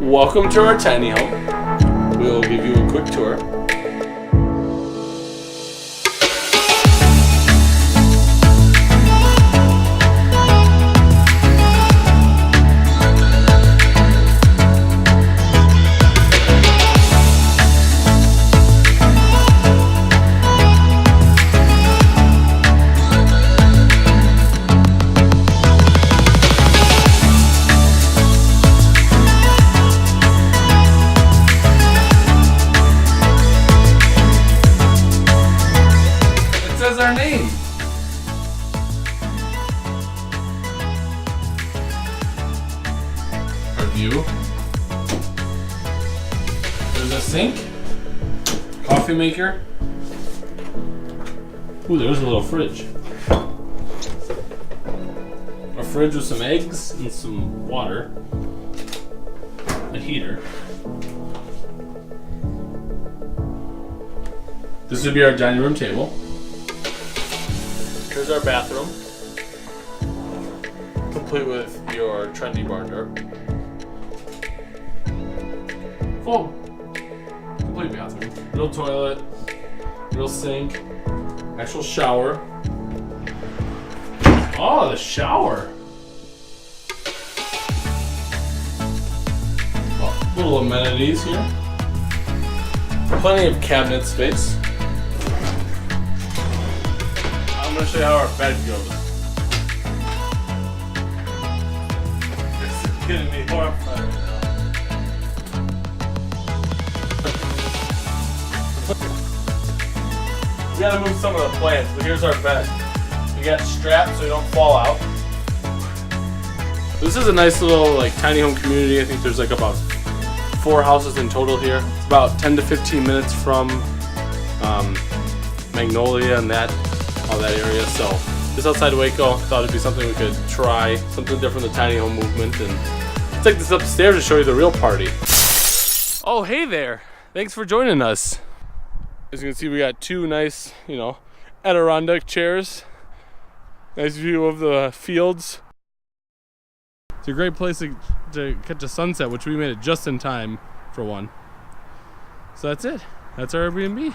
Welcome to our tiny home. We'll give you a quick tour. Says our name. Our view. There's a sink, coffee maker. Ooh, there's a little fridge. A fridge with some eggs and some water. A heater. This would be our dining room table. Here's our bathroom, complete with your trendy barn door. Full, complete bathroom. Real toilet, real sink, actual shower. Oh, the shower. Oh, little amenities here. Plenty of cabinet space. I'm going to show you how our bed goes. This is getting me horrified right now. We gotta move some of the plants, but here's our bed. We got straps so you don't fall out. This is a nice little tiny home community. I think there's about 4 houses in total here. It's about 10 to 15 minutes from Magnolia and all that area, so just outside Waco. Thought it'd be something we could try, something different than the tiny home movement, and let's take this upstairs to show you the real party. Oh, hey there! Thanks for joining us. As you can see, we got 2 nice, Adirondack chairs. Nice view of the fields. It's a great place to catch a sunset, which we made it just in time for one. So that's it. That's our Airbnb.